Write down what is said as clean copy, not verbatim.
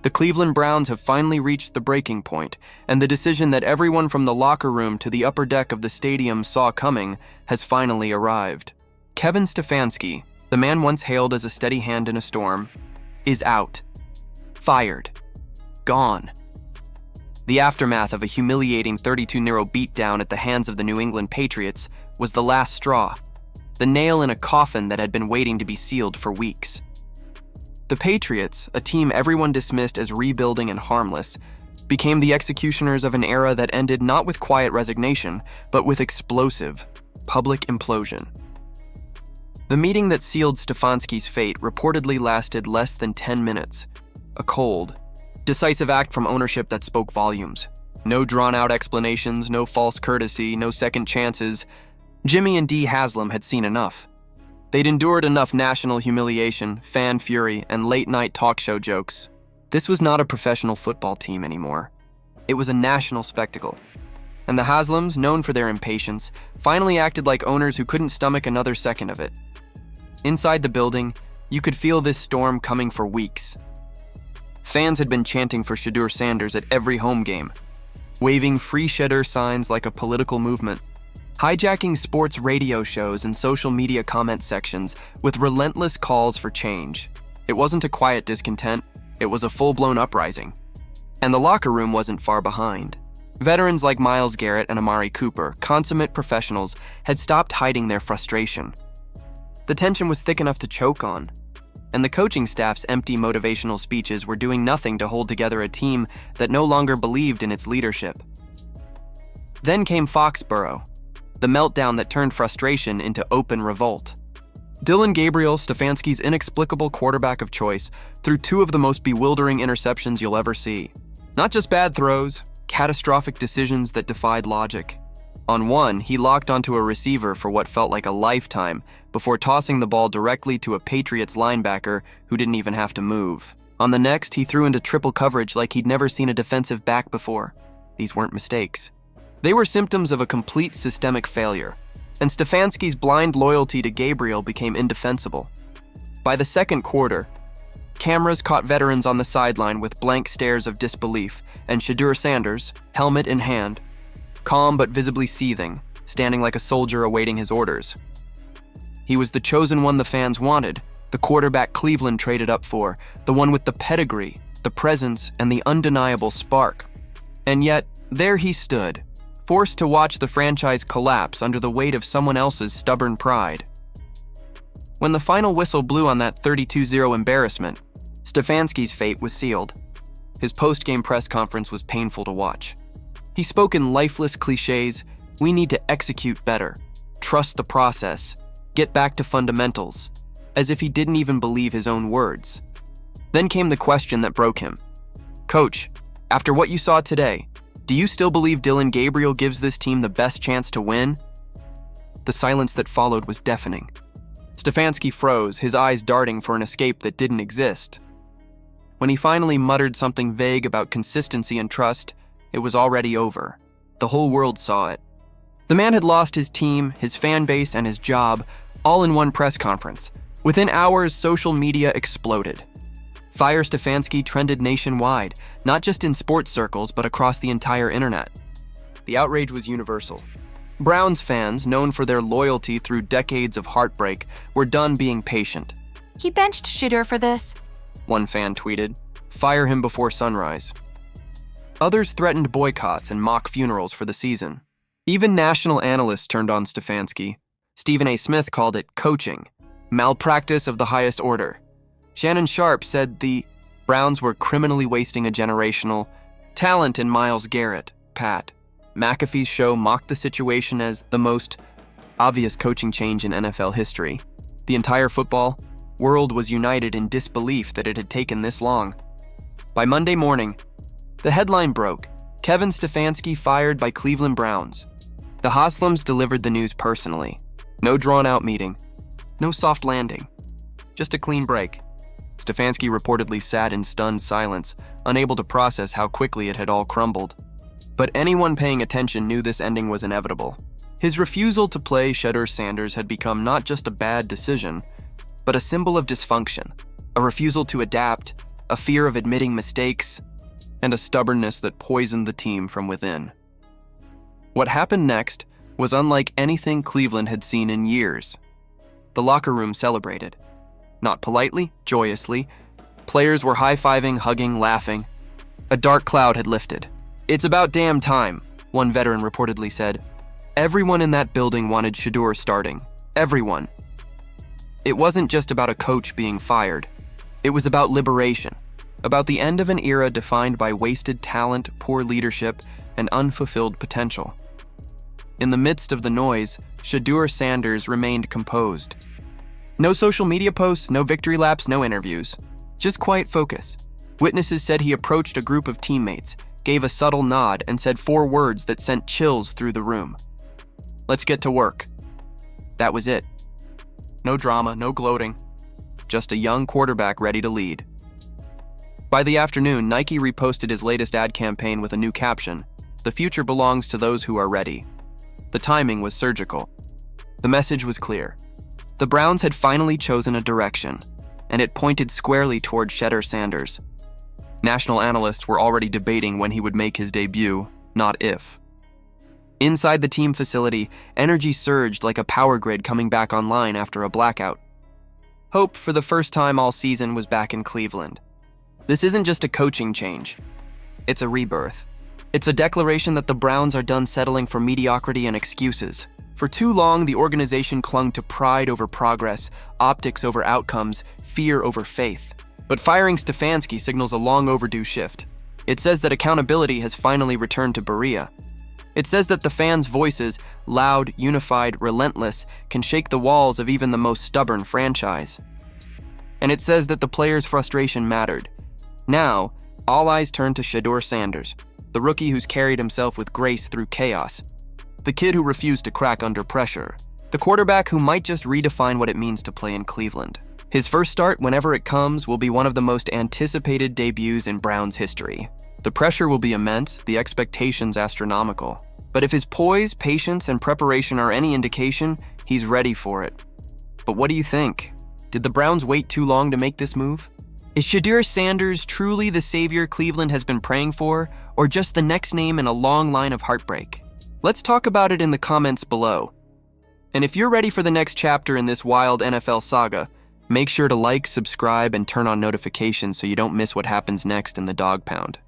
The Cleveland Browns have finally reached the breaking point, and the decision that everyone from the locker room to the upper deck of the stadium saw coming has finally arrived. Kevin Stefanski, the man once hailed as a steady hand in a storm, is out. Fired. Gone. The aftermath of a humiliating 32-0 beatdown at the hands of the New England Patriots was the last straw, the nail in a coffin that had been waiting to be sealed for weeks. The Patriots, a team everyone dismissed as rebuilding and harmless, became the executioners of an era that ended not with quiet resignation, but with explosive, public implosion. The meeting that sealed Stefanski's fate reportedly lasted less than 10 minutes. A cold, decisive act from ownership that spoke volumes. No drawn-out explanations, no false courtesy, no second chances. Jimmy and Dee Haslam had seen enough. They'd endured enough national humiliation, fan fury, and late-night talk show jokes. This was not a professional football team anymore. It was a national spectacle. And the Haslams, known for their impatience, finally acted like owners who couldn't stomach another second of it. Inside the building, you could feel this storm coming for weeks. Fans had been chanting for Shedeur Sanders at every home game, waving free Shedeur signs like a political movement, hijacking sports radio shows and social media comment sections with relentless calls for change. It wasn't a quiet discontent, it was a full-blown uprising. And the locker room wasn't far behind. Veterans like Myles Garrett and Amari Cooper, consummate professionals, had stopped hiding their frustration. The tension was thick enough to choke on, and the coaching staff's empty motivational speeches were doing nothing to hold together a team that no longer believed in its leadership. Then came Foxborough, the meltdown that turned frustration into open revolt. Dillon Gabriel, Stefanski's inexplicable quarterback of choice, threw two of the most bewildering interceptions you'll ever see. Not just bad throws, catastrophic decisions that defied logic. On one, he locked onto a receiver for what felt like a lifetime before tossing the ball directly to a Patriots linebacker who didn't even have to move. On the next, he threw into triple coverage like he'd never seen a defensive back before. These weren't mistakes. They were symptoms of a complete systemic failure, and Stefanski's blind loyalty to Gabriel became indefensible. By the second quarter, cameras caught veterans on the sideline with blank stares of disbelief, and Shedeur Sanders, helmet in hand, calm but visibly seething, standing like a soldier awaiting his orders. He was the chosen one the fans wanted, the quarterback Cleveland traded up for, the one with the pedigree, the presence, and the undeniable spark. And yet, there he stood, forced to watch the franchise collapse under the weight of someone else's stubborn pride. When the final whistle blew on that 32-0 embarrassment, Stefanski's fate was sealed. His post-game press conference was painful to watch. He spoke in lifeless cliches: we need to execute better, trust the process, get back to fundamentals, as if he didn't even believe his own words. Then came the question that broke him. Coach, after what you saw today, do you still believe Dillon Gabriel gives this team the best chance to win? The silence that followed was deafening. Stefanski froze, his eyes darting for an escape that didn't exist. When he finally muttered something vague about consistency and trust, it was already over. The whole world saw it. The man had lost his team, his fan base, and his job, all in one press conference. Within hours, social media exploded. Fire Stefanski trended nationwide, not just in sports circles, but across the entire internet. The outrage was universal. Browns fans, known for their loyalty through decades of heartbreak, were done being patient. He benched Shedeur for this, one fan tweeted. Fire him before sunrise. Others threatened boycotts and mock funerals for the season. Even national analysts turned on Stefanski. Stephen A. Smith called it coaching, malpractice of the highest order. Shannon Sharpe said the Browns were criminally wasting a generational talent in Myles Garrett, Pat. McAfee's show mocked the situation as the most obvious coaching change in NFL history. The entire football world was united in disbelief that it had taken this long. By Monday morning, the headline broke: Kevin Stefanski fired by Cleveland Browns. The Haslams delivered the news personally. No drawn-out meeting. No soft landing. Just a clean break. Stefanski reportedly sat in stunned silence, unable to process how quickly it had all crumbled. But anyone paying attention knew this ending was inevitable. His refusal to play Shedeur Sanders had become not just a bad decision, but a symbol of dysfunction, a refusal to adapt, a fear of admitting mistakes, and a stubbornness that poisoned the team from within. What happened next was unlike anything Cleveland had seen in years. The locker room celebrated. Not politely, joyously. Players were high-fiving, hugging, laughing. A dark cloud had lifted. "It's about damn time," one veteran reportedly said. Everyone in that building wanted Shedeur starting. Everyone. It wasn't just about a coach being fired. It was about liberation, about the end of an era defined by wasted talent, poor leadership, and unfulfilled potential. In the midst of the noise, Shedeur Sanders remained composed. No social media posts, no victory laps, no interviews. Just quiet focus. Witnesses said he approached a group of teammates, gave a subtle nod, and said 4 words that sent chills through the room. "Let's get to work." That was it. No drama, no gloating. Just a young quarterback ready to lead. By the afternoon, Nike reposted his latest ad campaign with a new caption: "The future belongs to those who are ready." The timing was surgical. The message was clear. The Browns had finally chosen a direction, and it pointed squarely toward Shedeur Sanders. National analysts were already debating when he would make his debut, not if. Inside the team facility, energy surged like a power grid coming back online after a blackout. Hope for the first time all season was back in Cleveland. This isn't just a coaching change. It's a rebirth. It's a declaration that the Browns are done settling for mediocrity and excuses. For too long, the organization clung to pride over progress, optics over outcomes, fear over faith. But firing Stefanski signals a long overdue shift. It says that accountability has finally returned to Berea. It says that the fans' voices, loud, unified, relentless, can shake the walls of even the most stubborn franchise. And it says that the players' frustration mattered. Now, all eyes turn to Shedeur Sanders, the rookie who's carried himself with grace through chaos. The kid who refused to crack under pressure. The quarterback who might just redefine what it means to play in Cleveland. His first start, whenever it comes, will be one of the most anticipated debuts in Browns history. The pressure will be immense, the expectations astronomical. But if his poise, patience, and preparation are any indication, he's ready for it. But what do you think? Did the Browns wait too long to make this move? Is Shedeur Sanders truly the savior Cleveland has been praying for, or just the next name in a long line of heartbreak? Let's talk about it in the comments below. And if you're ready for the next chapter in this wild NFL saga, make sure to like, subscribe, and turn on notifications so you don't miss what happens next in the Dog Pound.